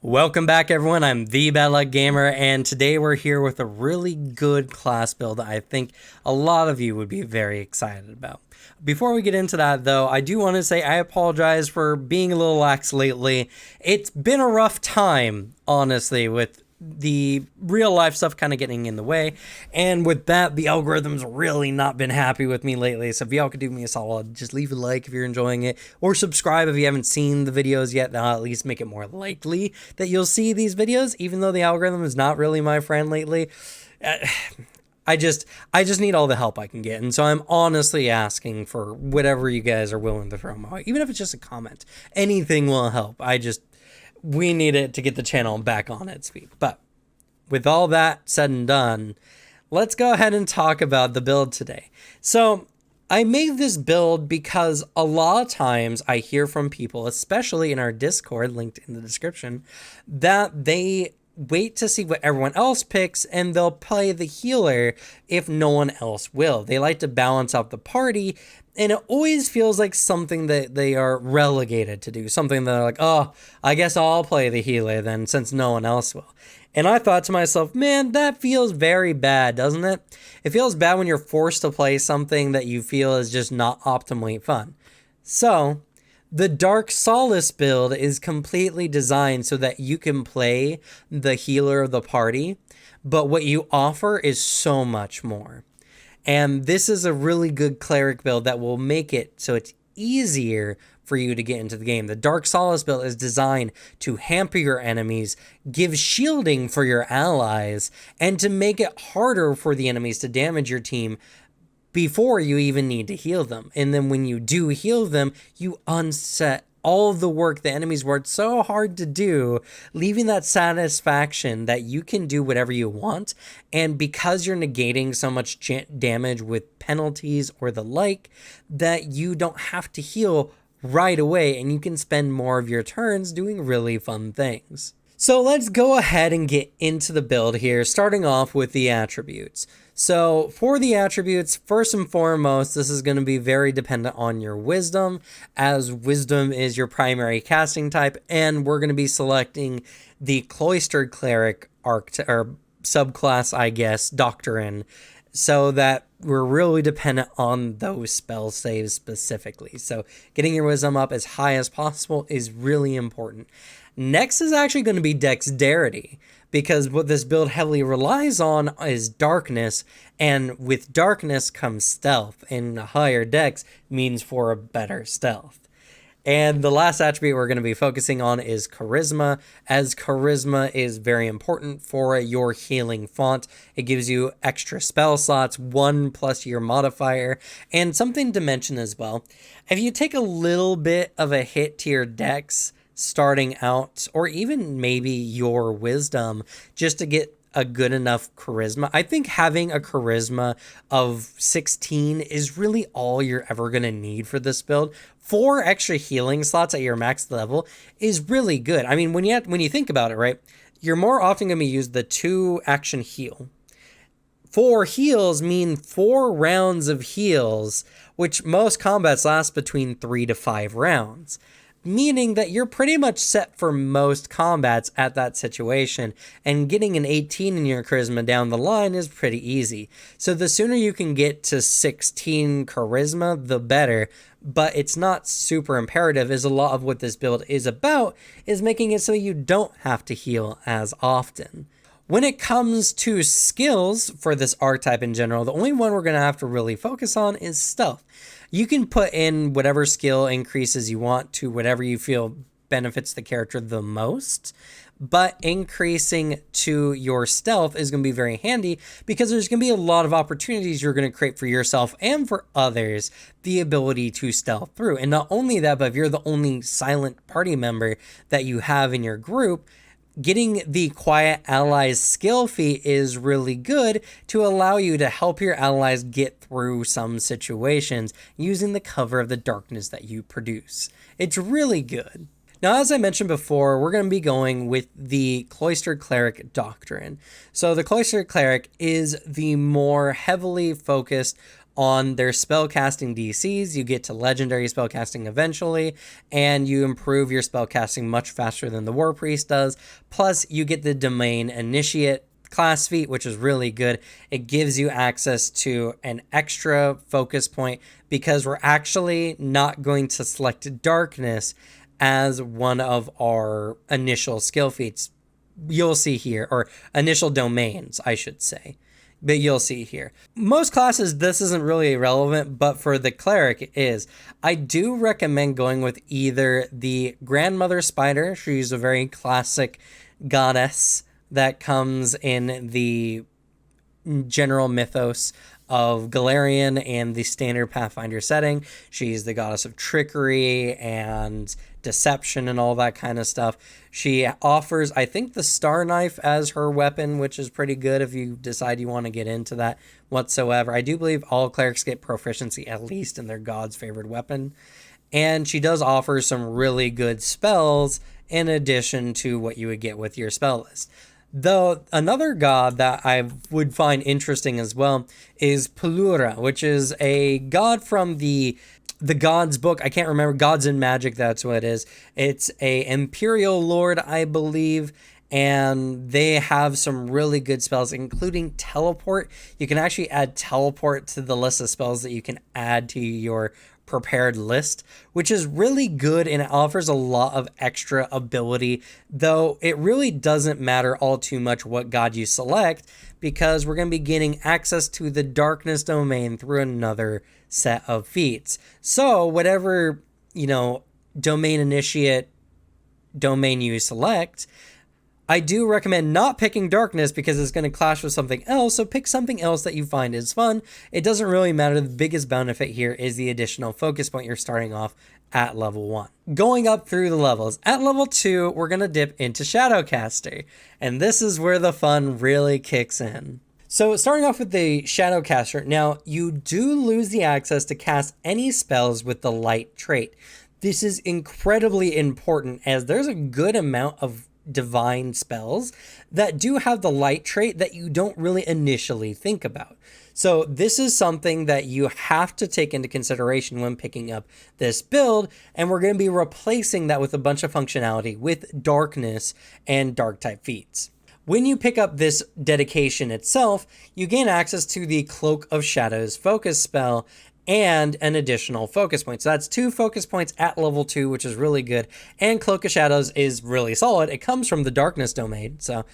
Welcome back, everyone. I'm the Bad Luck Gamer, and today we're here with a really good class build that I think a lot of you would be very excited about. Before we get into that, though, I do want to say I apologize for being a little lax lately. It's been a rough time, honestly, with the real life stuff kind of getting in the way, and with that, the algorithm's really not been happy with me lately. So if y'all could do me a solid, just leave a like if you're enjoying it, or subscribe if you haven't seen the videos yet. That'll at least make it more likely that you'll see these videos, even though the algorithm is not really my friend lately. I just need all the help I can get, and so I'm honestly asking for whatever you guys are willing to throw my way, even if it's just a comment. Anything will help. We need it to get the channel back on its feet. But with all that said and done, let's go ahead and talk about the build today. So I made this build because a lot of times I hear from people, especially in our Discord, linked in the description, that they wait to see what everyone else picks and they'll play the healer if no one else will. They like to balance out the party, and it always feels like something that they are relegated to do. Something that they're like, oh, I guess I'll play the healer then since no one else will. And I thought to myself, man, that feels very bad, doesn't it? It feels bad when you're forced to play something that you feel is just not optimally fun. So the Dark Solace build is completely designed so that you can play the healer of the party, but what you offer is so much more. And this is a really good cleric build that will make it so it's easier for you to get into the game. The Dark Solace build is designed to hamper your enemies, give shielding for your allies, and to make it harder for the enemies to damage your team before you even need to heal them. And then when you do heal them, you unset all of the work the enemies worked so hard to do, leaving that satisfaction that you can do whatever you want. And because you're negating so much damage with penalties or the like, that you don't have to heal right away and you can spend more of your turns doing really fun things. So let's go ahead and get into the build here, starting off with the attributes. So for the attributes, first and foremost, this is going to be very dependent on your wisdom, as wisdom is your primary casting type, and we're going to be selecting the Cloistered Cleric or subclass, I guess, Doctrine, so that we're really dependent on those spell saves specifically. So getting your wisdom up as high as possible is really important. Next is actually going to be dexterity, because what this build heavily relies on is darkness, and with darkness comes stealth, and a higher dex means for a better stealth. And the last attribute we're going to be focusing on is charisma, as charisma is very important for your healing font. It gives you extra spell slots, 1 plus your modifier, and something to mention as well. If you take a little bit of a hit to your dex starting out, or even maybe your wisdom, just to get a good enough charisma, I think having a charisma of 16 is really all you're ever going to need for this build. 4 extra healing slots at your max level is really good. I mean, when you think about it, right, you're more often going to use the 2 action heal. 4 heals mean 4 rounds of heals, which most combats last between 3 to 5 rounds. Meaning that you're pretty much set for most combats at that situation, and getting an 18 in your charisma down the line is pretty easy. So the sooner you can get to 16 charisma, the better, but it's not super imperative, as a lot of what this build is about is making it so you don't have to heal as often. When it comes to skills for this archetype in general, the only one we're going to have to really focus on is stealth. You can put in whatever skill increases you want to whatever you feel benefits the character the most, but increasing to your stealth is going to be very handy, because there's going to be a lot of opportunities you're going to create for yourself and for others the ability to stealth through. And not only that, but if you're the only silent party member that you have in your group, getting the Quiet Allies skill feat is really good to allow you to help your allies get through some situations using the cover of the darkness that you produce. It's really good. Now, as I mentioned before, we're going to be going with the Cloistered Cleric Doctrine. So the Cloistered Cleric is the more heavily focused on their spellcasting DCs. You get to legendary spellcasting eventually, and you improve your spellcasting much faster than the War Priest does. Plus, you get the Domain Initiate class feat, which is really good. It gives you access to an extra focus point because we're actually not going to select Darkness as one of our initial skill feats. You'll see here, or initial domains, I should say. But you'll see here. Most classes, this isn't really irrelevant, but for the Cleric, it is. I do recommend going with either the Grandmother Spider. She's a very classic goddess that comes in the general mythos of Galarian and the standard Pathfinder setting. She's the goddess of trickery and deception and all that kind of stuff. She offers, I think, the Star Knife as her weapon, which is pretty good if you decide you want to get into that whatsoever. I do believe all clerics get proficiency at least in their god's favorite weapon. And she does offer some really good spells in addition to what you would get with your spell list. Though another god that I would find interesting as well is Pulura, which is a god from the Gods book. I can't remember. Gods and Magic, that's what it is. It's a Imperial Lord, I believe, and they have some really good spells, including Teleport. You can actually add Teleport to the list of spells that you can add to your prepared list, which is really good, and it offers a lot of extra ability, though it really doesn't matter all too much what god you select, because we're going to be getting access to the Darkness domain through another set of feats. So whatever, domain initiate domain you select, I do recommend not picking Darkness because it's going to clash with something else, so pick something else that you find is fun. It doesn't really matter. The biggest benefit here is the additional focus point you're starting off at level 1. Going up through the levels, at level 2, we're going to dip into Shadowcaster, and this is where the fun really kicks in. So starting off with the Shadowcaster, now you do lose the access to cast any spells with the light trait. This is incredibly important as there's a good amount of divine spells that do have the light trait that you don't really initially think about. So this is something that you have to take into consideration when picking up this build, and we're going to be replacing that with a bunch of functionality with Darkness and Dark type feats. When you pick up this dedication itself, you gain access to the Cloak of Shadows focus spell and an additional focus point. So that's 2 focus points at level 2, which is really good. And Cloak of Shadows is really solid. It comes from the Darkness domain. So,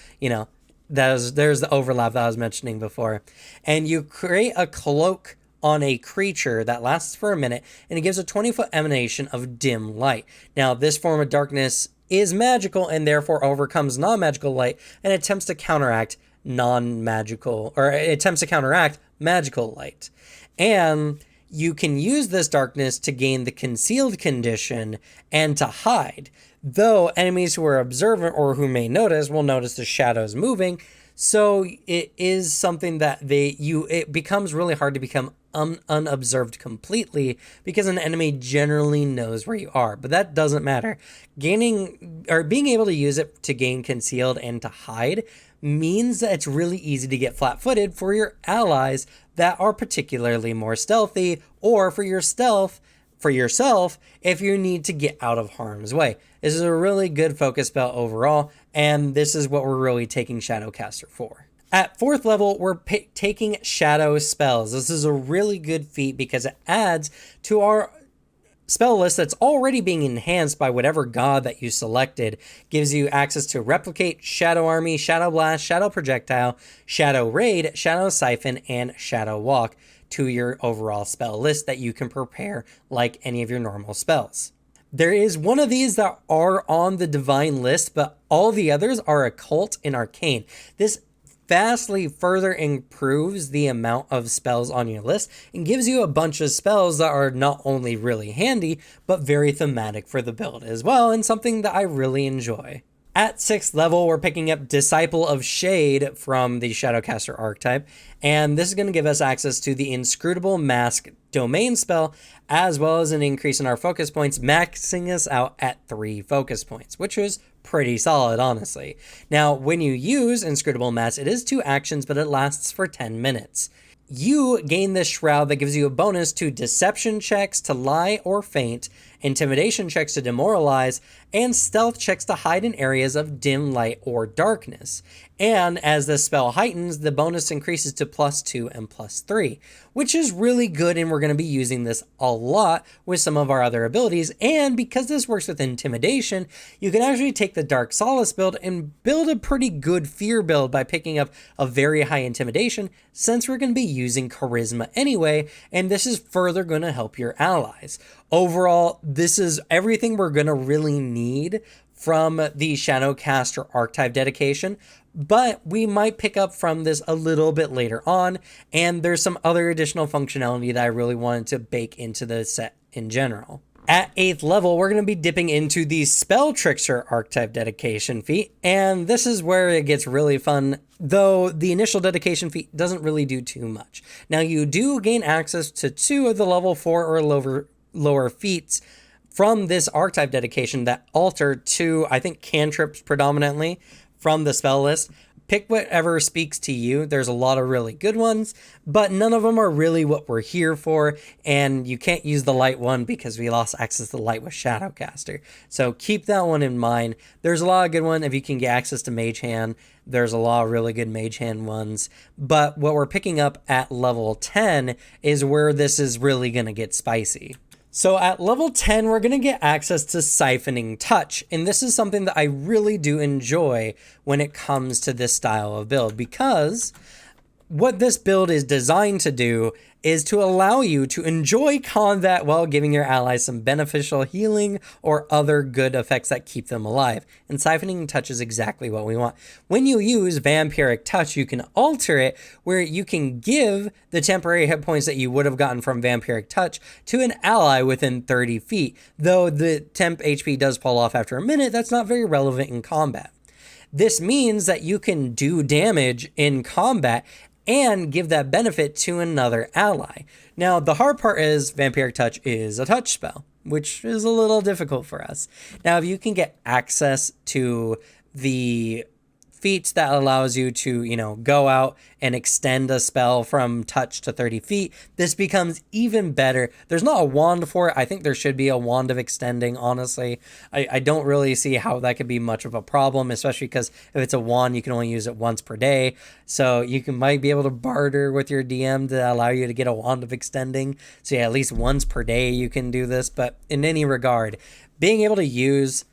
there's the overlap that I was mentioning before. And you create a cloak on a creature that lasts for a minute, and it gives a 20-foot emanation of dim light. Now, this form of darkness is magical and therefore overcomes non-magical light and attempts to counteract magical light. And you can use this darkness to gain the concealed condition and to hide, though enemies who are observant or who may notice will notice the shadows moving. So it is something that it becomes really hard to become unobserved completely because an enemy generally knows where you are, but that doesn't matter. Being able to use it to gain concealed and to hide means that it's really easy to get flat-footed for your allies that are particularly more stealthy, or for yourself if you need to get out of harm's way. This is a really good focus spell overall, and this is what we're really taking Shadowcaster for. At 4th level, we're taking Shadow Spells. This is a really good feat because it adds to our spell list that's already being enhanced by whatever god that you selected. Gives you access to Replicate, Shadow Army, Shadow Blast, Shadow Projectile, Shadow Raid, Shadow Siphon, and Shadow Walk to your overall spell list that you can prepare like any of your normal spells. There is one of these that are on the divine list, but all the others are occult and arcane. This vastly further improves the amount of spells on your list and gives you a bunch of spells that are not only really handy, but very thematic for the build as well, and something that I really enjoy. At 6th level, we're picking up Disciple of Shade from the Shadowcaster archetype, and this is going to give us access to the Inscrutable Mask domain spell, as well as an increase in our focus points, maxing us out at 3 focus points, which is pretty solid, honestly. Now, when you use Inscrutable Mask, it is 2 actions, but it lasts for 10 minutes. you gain this shroud that gives you a bonus to deception checks to lie or feint, intimidation checks to demoralize, and stealth checks to hide in areas of dim light or darkness. And as the spell heightens, the bonus increases to +2 and +3, which is really good, and we're going to be using this a lot with some of our other abilities. And because this works with intimidation, you can actually take the Dark Solace build and build a pretty good fear build by picking up a very high intimidation, since we're going to be using charisma anyway, and this is further going to help your allies. Overall, this is everything we're going to really need from the Shadowcaster Archetype Dedication, but we might pick up from this a little bit later on, and there's some other additional functionality that I really wanted to bake into the set in general. At 8th level, we're going to be dipping into the Spell Trickster Archetype Dedication feat, and this is where it gets really fun, though the initial dedication feat doesn't really do too much. Now, you do gain access to 2 of the level 4 or lower feats from this archetype dedication that alter to, I think, cantrips predominantly from the spell list. Pick whatever speaks to you. There's a lot of really good ones, but none of them are really what we're here for, and you can't use the light one because we lost access to the light with Shadowcaster. So keep that one in mind. There's a lot of good ones if you can get access to Mage Hand. There's a lot of really good Mage Hand ones, but what we're picking up at level 10 is where this is really going to get spicy. So at level 10, we're going to get access to Siphoning Touch, and this is something that I really do enjoy when it comes to this style of build, because what this build is designed to do is to allow you to enjoy combat while giving your allies some beneficial healing or other good effects that keep them alive. And Siphoning Touch is exactly what we want. When you use Vampiric Touch, you can alter it where you can give the temporary hit points that you would have gotten from Vampiric Touch to an ally within 30 feet. Though the temp HP does fall off after a minute, that's not very relevant in combat. This means that you can do damage in combat and give that benefit to another ally. Now, the hard part is Vampiric Touch is a touch spell, which is a little difficult for us. Now, if you can get access to the feats that allows you to, go out and extend a spell from touch to 30 feet, this becomes even better. There's not a wand for it. I think there should be a wand of extending, honestly. I don't really see how that could be much of a problem, especially because if it's a wand, you can only use it once per day. So you might be able to barter with your DM to allow you to get a wand of extending. So yeah, at least once per day you can do this. But in any regard, being able to use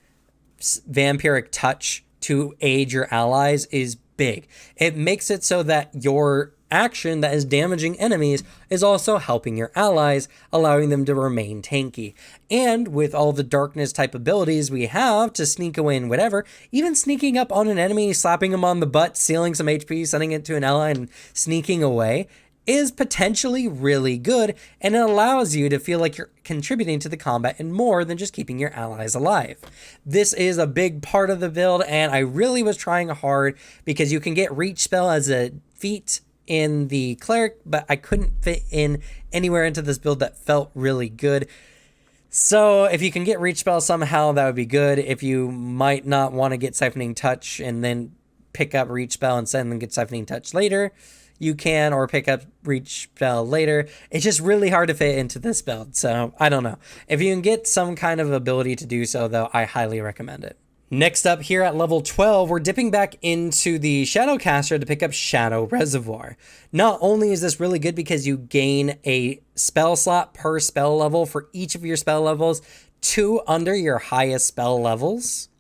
Vampiric Touch to aid your allies is big. It makes it so that your action that is damaging enemies is also helping your allies, allowing them to remain tanky. And with all the darkness type abilities we have to sneak away and whatever, even sneaking up on an enemy, slapping them on the butt, sealing some HP, sending it to an ally, and sneaking away is potentially really good, and it allows you to feel like you're contributing to the combat in more than just keeping your allies alive. This is a big part of the build, and I really was trying hard because you can get Reach Spell as a feat in the Cleric, but I couldn't fit in anywhere into this build that felt really good. So if you can get Reach Spell somehow, that would be good. If you might not want to get Siphoning Touch and then pick up Reach Spell instead and then get Siphoning Touch later, you can, or pick up Reach Spell later. It's just really hard to fit into this build, so I don't know. If you can get some kind of ability to do so, though, I highly recommend it. Next up here at level 12, we're dipping back into the Shadowcaster to pick up Shadow Reservoir. Not only is this really good because you gain a spell slot per spell level for each of your spell levels, 2 under your highest spell levels,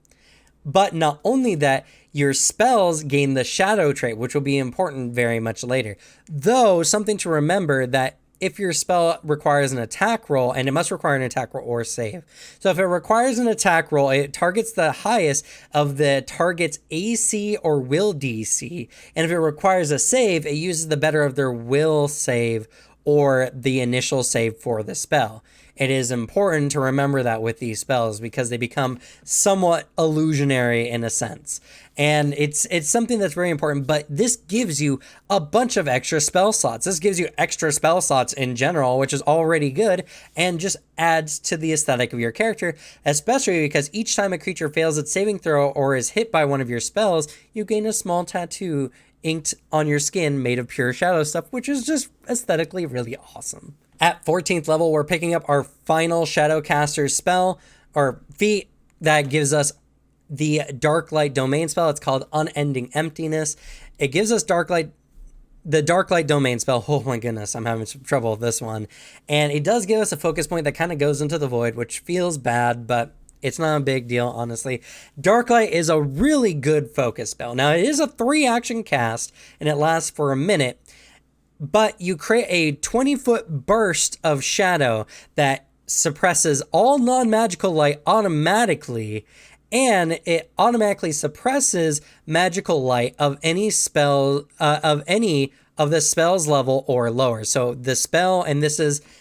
but not only that, your spells gain the shadow trait, which will be important very much later. Though, something to remember that if your spell requires an attack roll, and it must require an attack roll or save. So if it requires an attack roll, it targets the highest of the target's AC or will DC. And if it requires a save, it uses the better of their will save or the initial save for the spell. It is important to remember that with these spells because they become somewhat illusionary in a sense. And it's something that's very important, but this gives you a bunch of extra spell slots. This gives you extra spell slots in general, which is already good, and just adds to the aesthetic of your character, especially because each time a creature fails its saving throw or is hit by one of your spells, you gain a small tattoo inked on your skin made of pure shadow stuff, which is just aesthetically really awesome. At 14th level, we're picking up our final Shadowcaster spell, or feat, that gives us the Darklight domain spell. It's called Unending Emptiness. It gives us the Darklight domain spell. Oh my goodness, I'm having some trouble with this one. And it does give us a focus point that kind of goes into the void, which feels bad, but it's not a big deal, honestly. Darklight is a really good focus spell. Now, it is a 3-action cast, and it lasts for a minute, but you create a 20-foot burst of shadow that suppresses all non-magical light automatically, and it automatically suppresses magical light of any spell, of any of the spell's level or lower. So the spell, and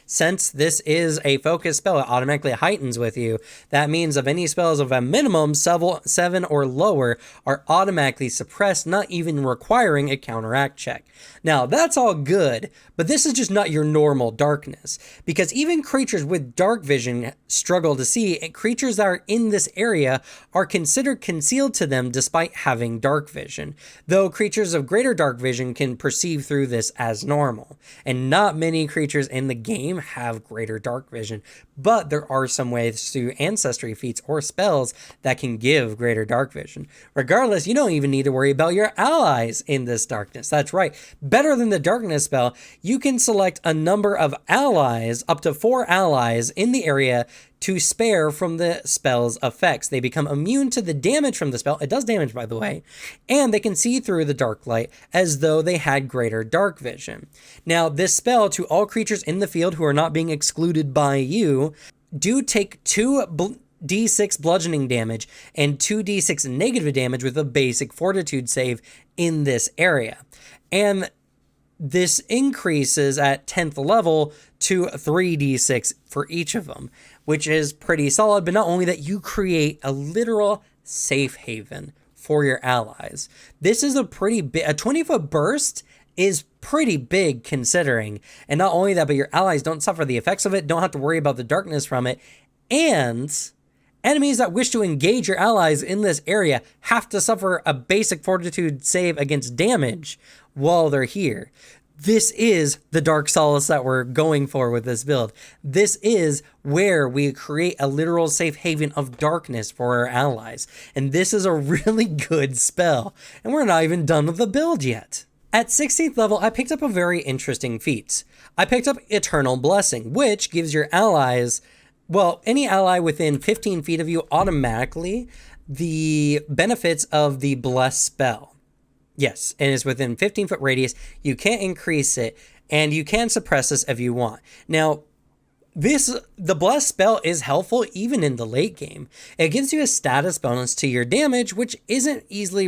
since this is a focus spell, it automatically heightens with you. That means of any spells of a minimum 7 or lower are automatically suppressed, not even requiring a counteract check. Now, that's all good, but this is just not your normal darkness, because even creatures with dark vision struggle to see, and creatures that are in this area are considered concealed to them despite having dark vision, though creatures of greater dark vision can perceive through this as normal. And not many creatures in the game have greater dark vision, but there are some ways through ancestry feats or spells that can give greater dark vision. Regardless, you don't even need to worry about your allies in this darkness. That's right. Better than the darkness spell, you can select a number of allies, up to 4 allies in the area, to spare from the spell's effects. They become immune to the damage from the spell. It does damage, by the way. And they can see through the dark light as though they had greater dark vision. Now, this spell, to all creatures in the field who are not being excluded by you, do take 2d6 bludgeoning damage and 2d6 negative damage with a basic fortitude save in this area. And this increases at 10th level to 3d6 for each of them, which is pretty solid. But not only that, you create a literal safe haven for your allies. This is a 20-foot burst is pretty big considering. And not only that, but your allies don't suffer the effects of it, don't have to worry about the darkness from it. And enemies that wish to engage your allies in this area have to suffer a basic fortitude save against damage while they're here. This is the Dark Solace that we're going for with this build. This is where we create a literal safe haven of darkness for our allies. And this is a really good spell. And we're not even done with the build yet. At 16th level, I picked up a very interesting feat. I picked up Eternal Blessing, which gives your allies, well, any ally within 15 feet of you automatically the benefits of the Bless spell. Yes, and it's within 15-foot radius. You can't increase it, and you can suppress this if you want. Now, the Bless spell is helpful even in the late game. It gives you a status bonus to your damage, which isn't easily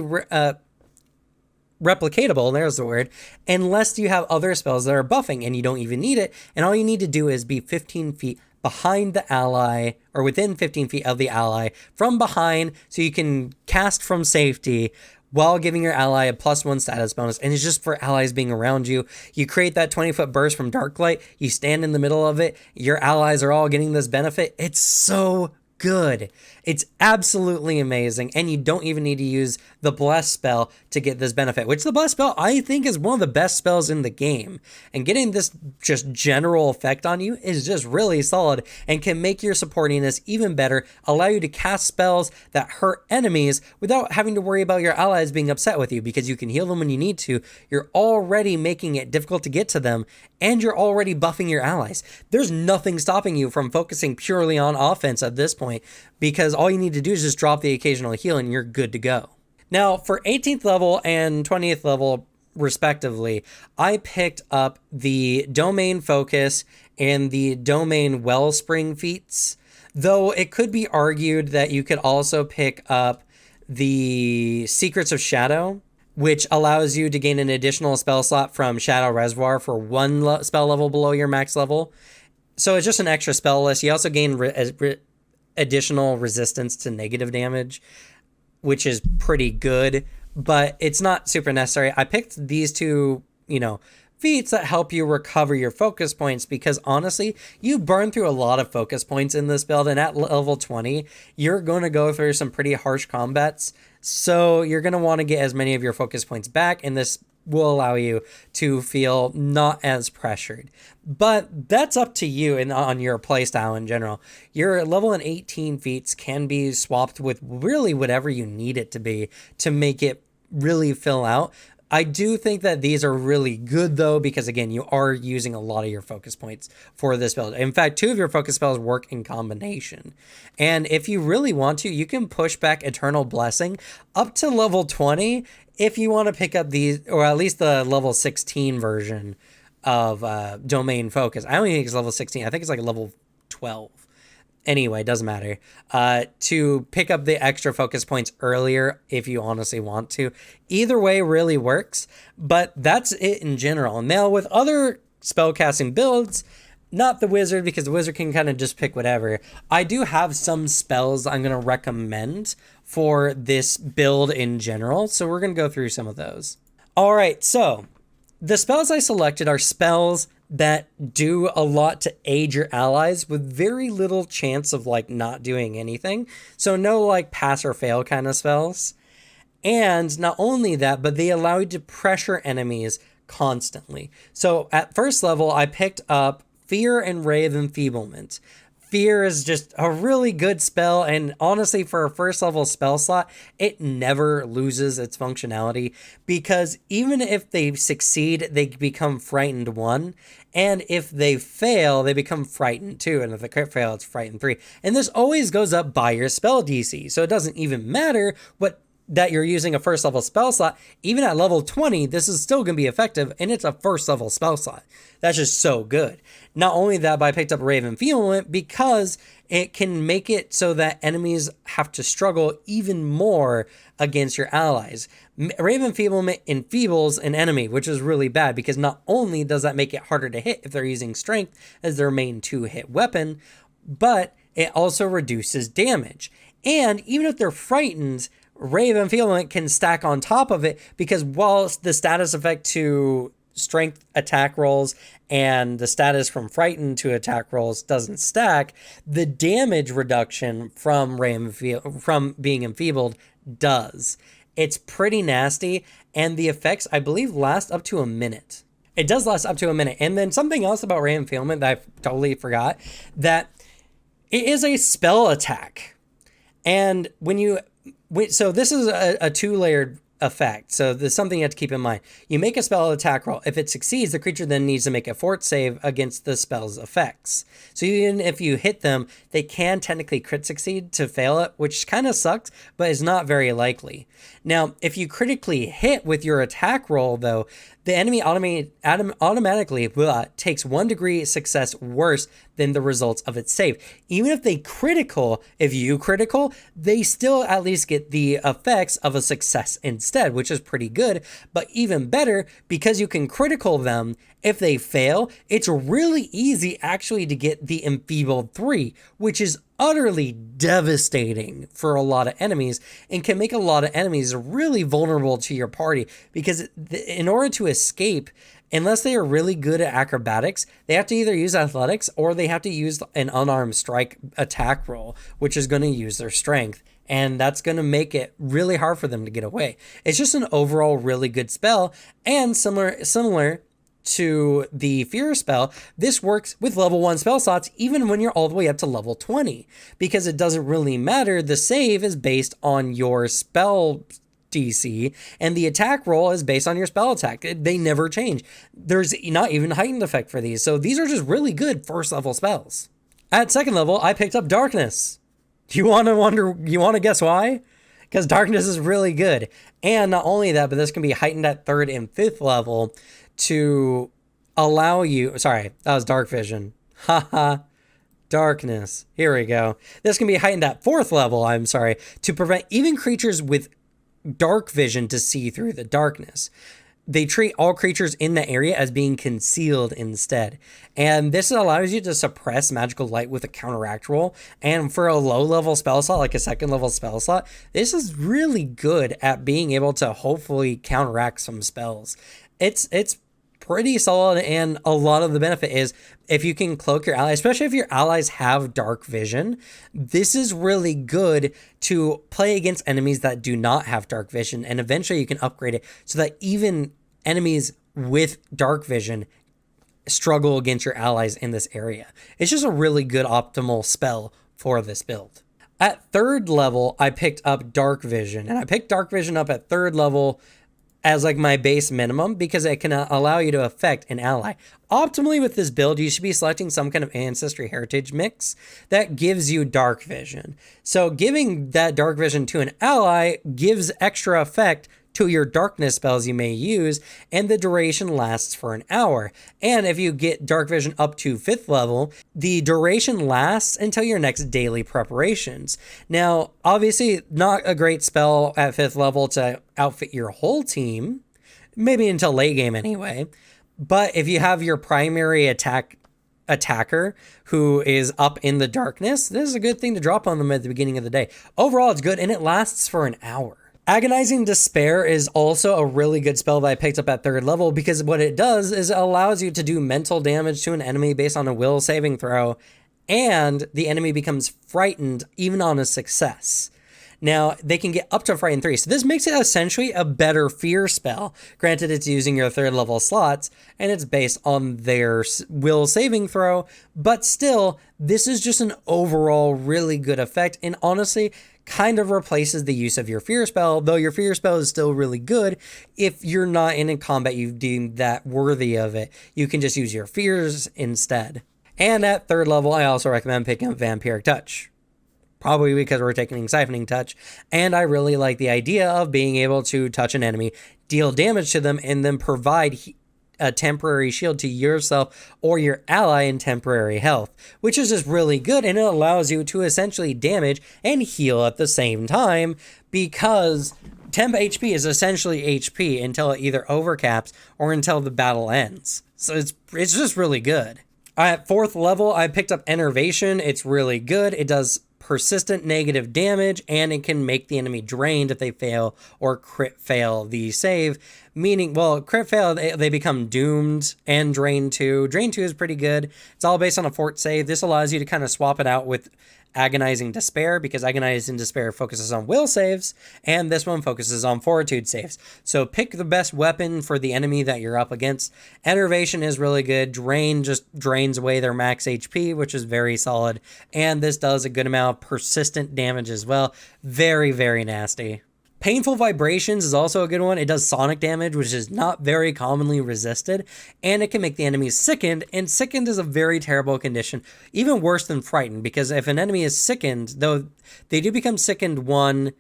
replicatable, there's the word, unless you have other spells that are buffing, and you don't even need it, and all you need to do is be 15 feet behind the ally, or within 15 feet of the ally, from behind, so you can cast from safety, while giving your ally a +1 status bonus. And it's just for allies being around you. You create that 20-foot burst from Darklight. You stand in the middle of it. Your allies are all getting this benefit. It's so good. It's absolutely amazing. And you don't even need to use the Bless spell to get this benefit, which the Bless spell I think is one of the best spells in the game. And getting this just general effect on you is just really solid and can make your supportiness even better, allow you to cast spells that hurt enemies without having to worry about your allies being upset with you, because you can heal them when you need to. You're already making it difficult to get to them, and you're already buffing your allies. There's nothing stopping you from focusing purely on offense at this point, because all you need to do is just drop the occasional heal and you're good to go. Now, for 18th level and 20th level, respectively, I picked up the Domain Focus and the Domain Wellspring feats, though it could be argued that you could also pick up the Secrets of Shadow, which allows you to gain an additional spell slot from Shadow Reservoir for 1 spell level below your max level. So it's just an extra spell list. You also gain additional resistance to negative damage, which is pretty good, but it's not super necessary. I picked these two, feats that help you recover your focus points because honestly, you burn through a lot of focus points in this build, and at level 20, you're going to go through some pretty harsh combats, so you're going to want to get as many of your focus points back, and this will allow you to feel not as pressured. But that's up to you and on your playstyle in general. Your level 18 feats can be swapped with really whatever you need it to be to make it really fill out. I do think that these are really good though, because again, you are using a lot of your focus points for this build. In fact, 2 of your focus spells work in combination. And if you really want to, you can push back Eternal Blessing up to level 20 if you want to pick up these, or at least the level 16 version of Domain Focus. I don't think it's level 16. I think it's like level 12. Anyway, doesn't matter. To pick up the extra focus points earlier if you honestly want to. Either way really works, but that's it in general. Now, with other spellcasting builds, not the wizard, because the wizard can kind of just pick whatever. I do have some spells I'm going to recommend for this build in general, so we're going to go through some of those. All right, so the spells I selected are spells that do a lot to aid your allies with very little chance of like not doing anything. So no like pass or fail kind of spells. And not only that, but they allow you to pressure enemies constantly. So at first level, I picked up Fear and Ray of Enfeeblement. Fear is just a really good spell, and honestly, for a first level spell slot, it never loses its functionality, because even if they succeed, they become Frightened 1, and if they fail, they become Frightened 2, and if they crit fail, it's Frightened 3. And this always goes up by your spell DC, so it doesn't even matter that you're using a first level spell slot. Even at level 20, this is still going to be effective, and it's a first level spell slot. That's just so good. Not only that, but I picked up Raven Enfeeblement because it can make it so that enemies have to struggle even more against your allies. Raven Enfeeblement enfeebles an enemy, which is really bad because not only does that make it harder to hit if they're using strength as their main 2-hit weapon, but it also reduces damage. And even if they're frightened, Ray of Enfeeblement can stack on top of it, because while the status effect to strength attack rolls and the status from frightened to attack rolls doesn't stack, the damage reduction from being enfeebled does. It's pretty nasty, and the effects, I believe, last up to a minute. It does last up to a minute. And then something else about Ray of Enfeeblement that I totally forgot, that it is a spell attack. And so this is a 2-layered effect. So there's something you have to keep in mind. You make a spell attack roll. If it succeeds, the creature then needs to make a fort save against the spell's effects. So even if you hit them, they can technically crit succeed to fail it, which kind of sucks, but is not very likely. Now, if you critically hit with your attack roll, though, the enemy automatically takes 1 degree success worse than the results of its save. Even if if you critical, they still at least get the effects of a success instead, which is pretty good. But even better, because you can critical them, if they fail, it's really easy actually to get the Enfeebled 3, which is utterly devastating for a lot of enemies and can make a lot of enemies really vulnerable to your party, because in order to escape, unless they are really good at acrobatics, they have to either use athletics or they have to use an unarmed strike attack roll, which is going to use their strength. And that's going to make it really hard for them to get away. It's just an overall really good spell, and similar to the Fear spell, this works with level 1 spell slots even when you're all the way up to level 20, because it doesn't really matter. The save is based on your spell DC, and the attack roll is based on your spell attack. They never change. There's not even heightened effect for these, so these are just really good first level spells. At second level, I picked up Darkness. You want to guess why? Because Darkness is really good. And not only that, but this can be heightened at 3rd and 5th level to allow you... Sorry, that was Darkvision. Haha. Darkness. Here we go. This can be heightened at 4th level, to prevent even creatures with Darkvision to see through the darkness. they treat all creatures in the area as being concealed instead. And this allows you to suppress magical light with a counteract roll. And for a low level spell slot, like a second level spell slot, this is really good at being able to hopefully counteract some spells. It's pretty solid, and a lot of the benefit is if you can cloak your ally, especially if your allies have Darkvision, this is really good to play against enemies that do not have Darkvision, and eventually you can upgrade it so that even enemies with Darkvision struggle against your allies in this area. It's just a really good optimal spell for this build. At 3rd level, I picked up Darkvision, and I picked Darkvision up at 3rd level as like my base minimum because it can allow you to affect an ally. Optimally with this build, you should be selecting some kind of Ancestry Heritage mix that gives you Darkvision. So giving that Darkvision to an ally gives extra effect to your darkness spells you may use, and the duration lasts for an hour. And if you get Darkvision up to 5th level, the duration lasts until your next daily preparations. Now, obviously, not a great spell at 5th level to outfit your whole team, maybe until late game anyway. But if you have your primary attacker who is up in the darkness, this is a good thing to drop on them at the beginning of the day. Overall, it's good, and it lasts for an hour. Agonizing Despair is also a really good spell that I picked up at 3rd level because what it does is it allows you to do mental damage to an enemy based on a will saving throw, and the enemy becomes frightened even on a success. Now, they can get up to Frighten 3, so this makes it essentially a better fear spell. Granted, it's using your 3rd level slots, and it's based on their will saving throw, but still, this is just an overall really good effect, and honestly, kind of replaces the use of your fear spell, though your fear spell is still really good. If you're not in a combat you've deemed that worthy of it, you can just use your fears instead. And at 3rd level, I also recommend picking up Vampiric Touch. Probably because we're taking Siphoning Touch, and I really like the idea of being able to touch an enemy, deal damage to them, and then provide a temporary shield to yourself or your ally in temporary health, which is just really good, and it allows you to essentially damage and heal at the same time because temp HP is essentially HP until it either overcaps or until the battle ends. So it's just really good. At 4th level, I picked up Evervation. It's really good. It does persistent negative damage, and it can make the enemy drained if they fail or crit fail the save. Meaning, well, crit fail, they become doomed, and drain 2. Drain 2 is pretty good. It's all based on a fort save. This allows you to kind of swap it out with Agonizing Despair, because Agonizing Despair focuses on will saves, and this one focuses on fortitude saves. So pick the best weapon for the enemy that you're up against. Evervation is really good. Drain just drains away their max HP, which is very solid, and this does a good amount of persistent damage as well. Very, very nasty. Painful Vibrations is also a good one. It does sonic damage, which is not very commonly resisted, and it can make the enemies sickened, and sickened is a very terrible condition, even worse than frightened, because if an enemy is sickened, though they do become sickened one,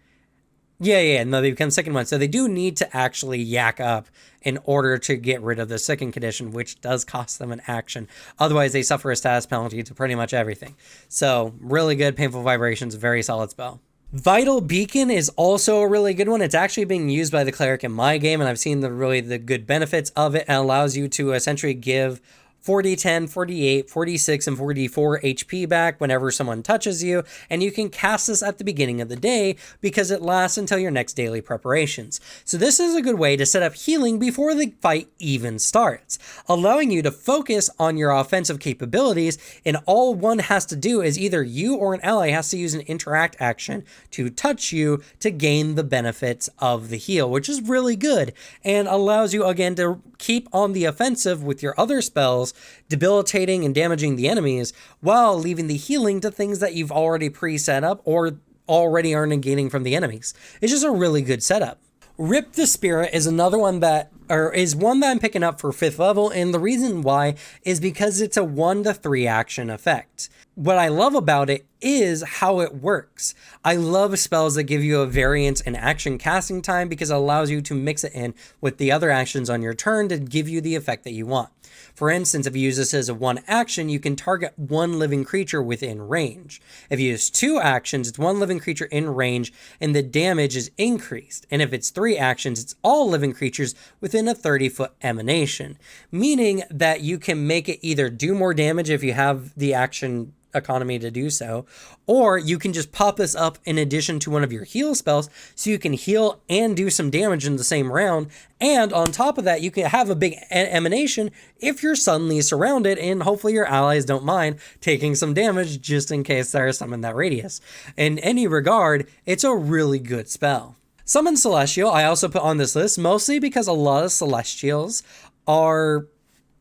they become sickened one, so they do need to actually yak up in order to get rid of the sickened condition, which does cost them an action. Otherwise, they suffer a status penalty to pretty much everything. So, really good. Painful Vibrations, very solid spell. Vital Beacon is also a really good one. It's actually being used by the Cleric in my game, and I've seen the good benefits of it, and allows you to essentially give 40, 10, 48, 46, and 44 HP back whenever someone touches you, and you can cast this at the beginning of the day because it lasts until your next daily preparations. So this is a good way to set up healing before the fight even starts, allowing you to focus on your offensive capabilities, and all one has to do is either you or an ally has to use an interact action to touch you to gain the benefits of the heal, which is really good, and allows you again to keep on the offensive with your other spells, debilitating and damaging the enemies, while leaving the healing to things that you've already pre-set up or already are negating from the enemies. It's just a really good setup. Rip the Spirit is another one that I'm picking up for 5th level, and the reason why is because it's a 1 to 3 action effect. what I love about it is how it works. I love spells that give you a variance in action casting time because it allows you to mix it in with the other actions on your turn to give you the effect that you want. For instance, if you use this as a one action, you can target one living creature within range. If you use two actions, it's one living creature in range and the damage is increased. And if it's three actions, it's all living creatures within a 30-foot emanation, meaning that you can make it either do more damage if you have the action economy to do so, or you can just pop this up in addition to one of your heal spells so you can heal and do some damage in the same round. And on top of that, you can have a big emanation if you're suddenly surrounded, and hopefully your allies don't mind taking some damage just in case there is some in that radius. In any regard, it's a really good spell. Summon Celestial I also put on this list mostly because a lot of Celestials are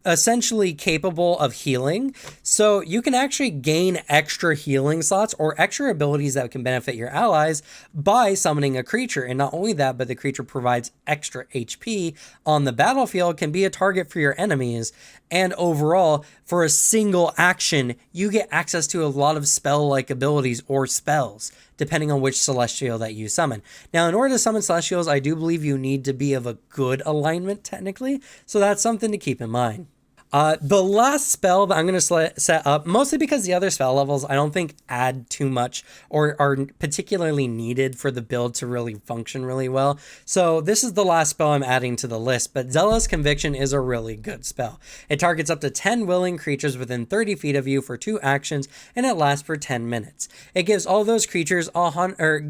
essentially capable of healing, so you can actually gain extra healing slots or extra abilities that can benefit your allies by summoning a creature. And not only that, but the creature provides extra HP on the battlefield, can be a target for your enemies, and overall for a single action you get access to a lot of spell-like abilities or spells depending on which celestial that you summon. Now, in order to summon celestials, I do believe you need to be of a good alignment technically, so that's something to keep in mind. The last spell that I'm going to set up, mostly because the other spell levels I don't think add too much or are particularly needed for the build to really function really well. So this is the last spell I'm adding to the list, but Zealous Conviction is a really good spell. It targets up to 10 willing creatures within 30 feet of you for 2 actions, and it lasts for 10 minutes. It gives all those creatures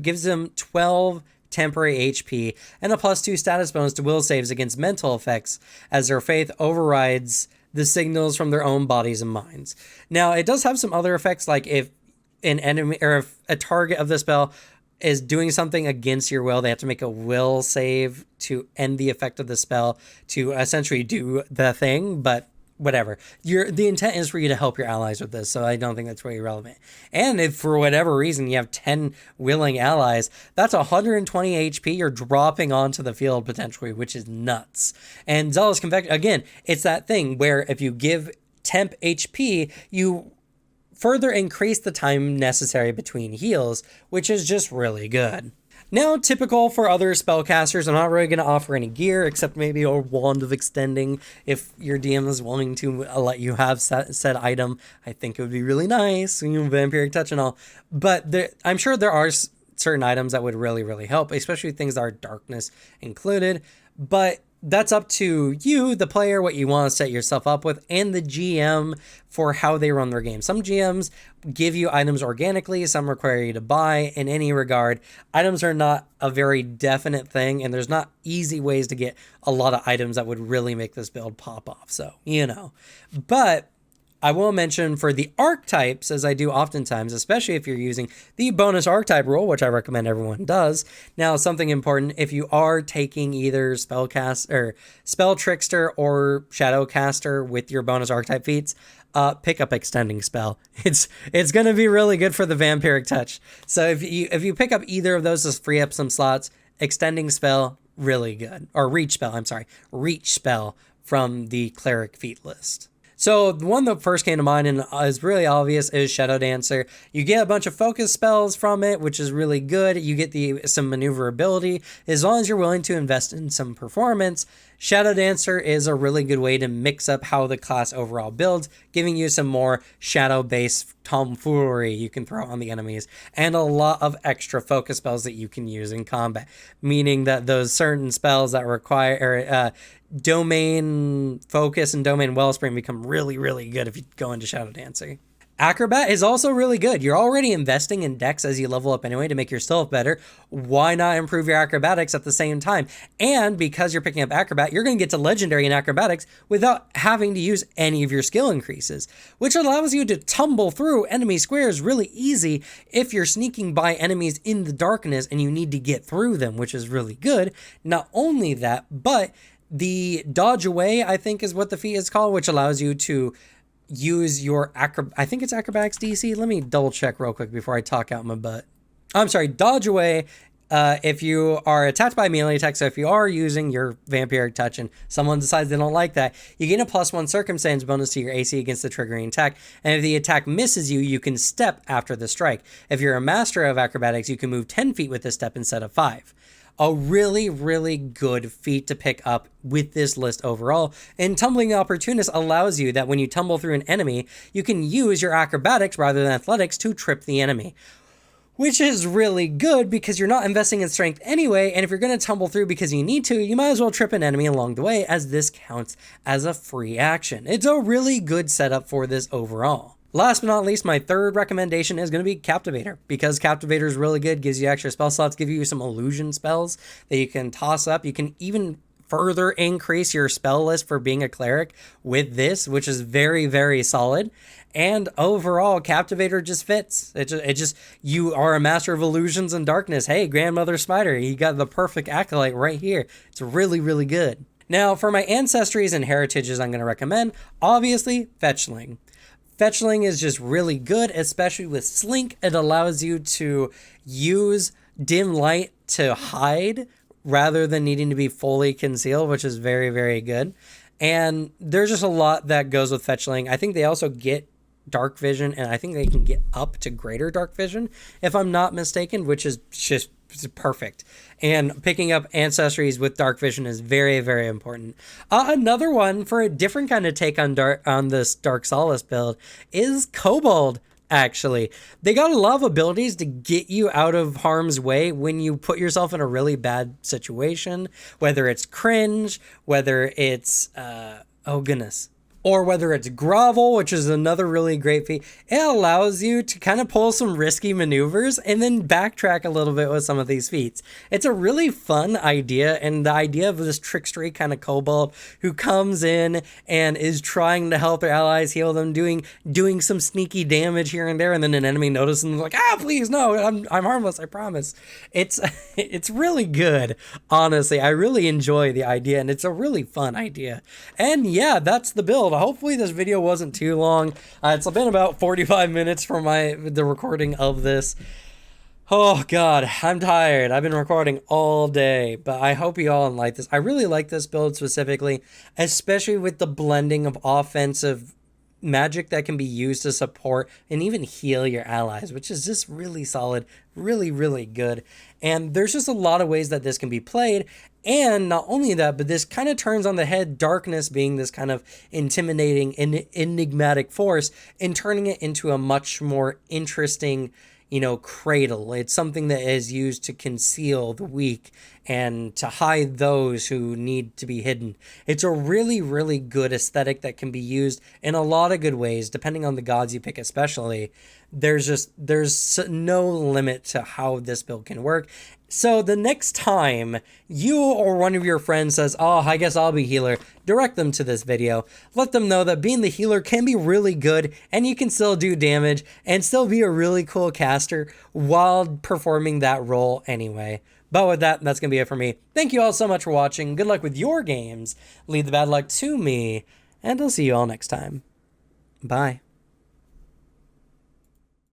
gives them 12 temporary HP and a +2 status bonus to will saves against mental effects as their faith overrides the signals from their own bodies and minds. Now, it does have some other effects, like if an enemy or if a target of the spell is doing something against your will, they have to make a will save to end the effect of the spell to essentially do the thing, but whatever. The intent is for you to help your allies with this, so I don't think that's really relevant. And if for whatever reason you have 10 willing allies, that's 120 HP you're dropping onto the field potentially, which is nuts. And Zealous Conviction, again, it's that thing where if you give temp HP, you further increase the time necessary between heals, which is just really good. Now, typical for other spellcasters, I'm not really going to offer any gear except maybe a Wand of Extending. If your DM is willing to let you have said item, I think it would be really nice, Vampiric Touch and all. But I'm sure there are certain items that would really, really help, especially things that are darkness included. But that's up to you, the player, what you want to set yourself up with, and the GM for how they run their game. Some GMs give you items organically, some require you to buy. In any regard, items are not a very definite thing, and there's not easy ways to get a lot of items that would really make this build pop off, so, But I will mention for the archetypes, as I do oftentimes, especially if you're using the bonus archetype rule, which I recommend everyone does. Now, something important, if you are taking either Spell Trickster or Shadowcaster with your bonus archetype feats, pick up Extending Spell. It's going to be really good for the Vampiric Touch. So if you pick up either of those to free up some slots, Extending Spell, really good. Or Reach Spell from the Cleric feat list. So the one that first came to mind and is really obvious is Shadowdancer. You get a bunch of focus spells from it, which is really good. You get some maneuverability. As long as you're willing to invest in some performance, Shadowdancer is a really good way to mix up how the class overall builds, giving you some more shadow-based tomfoolery you can throw on the enemies, and a lot of extra focus spells that you can use in combat, meaning that those certain spells that require domain focus and domain wellspring become really, really good if you go into Shadowdancer. Acrobat is also really good. You're already investing in dex as you level up anyway to make yourself better. Why not improve your acrobatics at the same time? And because you're picking up Acrobat, you're going to get to Legendary in acrobatics without having to use any of your skill increases, which allows you to tumble through enemy squares really easy if you're sneaking by enemies in the darkness and you need to get through them, which is really good. Not only that, but the dodge away, I think is what the feat is called, which allows you to use your I think it's acrobatics DC. Let me double check real quick before I talk out my butt. I'm sorry, dodge away if you are attacked by melee attack, so if you are using your Vampiric Touch and someone decides they don't like that, you gain a +1 circumstance bonus to your AC against the triggering attack, and if the attack misses you, you can step after the strike. If you're a master of acrobatics, you can move 10 feet with this step instead of 5. A really, really good feat to pick up with this list overall. And Tumbling Opportunist allows you that when you tumble through an enemy, you can use your acrobatics rather than athletics to trip the enemy. Which is really good because you're not investing in strength anyway, and if you're going to tumble through because you need to, you might as well trip an enemy along the way, as this counts as a free action. It's a really good setup for this overall. Last but not least, my third recommendation is going to be Captivator, because Captivator is really good, gives you extra spell slots, give you some illusion spells that you can toss up. You can even further increase your spell list for being a cleric with this, which is very, very solid. And overall, Captivator just fits. It just you are a master of illusions and darkness. Hey, Grandmother Spider, you got the perfect acolyte right here. It's really, really good. Now, for my Ancestries and Heritages, I'm going to recommend, obviously, Fetchling. Fetchling is just really good, especially with Slink. It allows you to use dim light to hide rather than needing to be fully concealed, which is very, very good. And there's just a lot that goes with Fetchling. I think they also get Darkvision, and I think they can get up to greater Darkvision, if I'm not mistaken, which is just perfect. And picking up Ancestries with Darkvision is very, very important. Another one for a different kind of take on this Dark Solace build is Kobold. Actually, they got a lot of abilities to get you out of harm's way when you put yourself in a really bad situation, whether it's cringe, whether it's oh goodness, or whether it's grovel, which is another really great feat. It allows you to kind of pull some risky maneuvers and then backtrack a little bit with some of these feats. It's a really fun idea, and the idea of this trickstery kind of kobold who comes in and is trying to help their allies heal them, doing some sneaky damage here and there, and then an enemy notices and like, please no, I'm harmless, I promise. It's really good, honestly. I really enjoy the idea, and it's a really fun idea. And yeah, that's the build. Hopefully this video wasn't too long. It's been about 45 minutes for the recording of this. Oh god, I'm tired. I've been recording all day, but I hope you all like this. I really like this build specifically, especially with the blending of offensive magic that can be used to support and even heal your allies, which is just really solid, really, really good. And there's just a lot of ways that this can be played. And not only that, but this kind of turns on the head darkness being this kind of intimidating and enigmatic force, and turning it into a much more interesting, cradle. It's something that is used to conceal the weak and to hide those who need to be hidden. It's a really, really good aesthetic that can be used in a lot of good ways, depending on the gods you pick especially. There's no limit to how this build can work. So the next time you or one of your friends says, I guess I'll be healer, direct them to this video. Let them know that being the healer can be really good, and you can still do damage and still be a really cool caster while performing that role anyway. But with that, that's going to be it for me. Thank you all so much for watching. Good luck with your games. Leave the bad luck to me, and I'll see you all next time. Bye.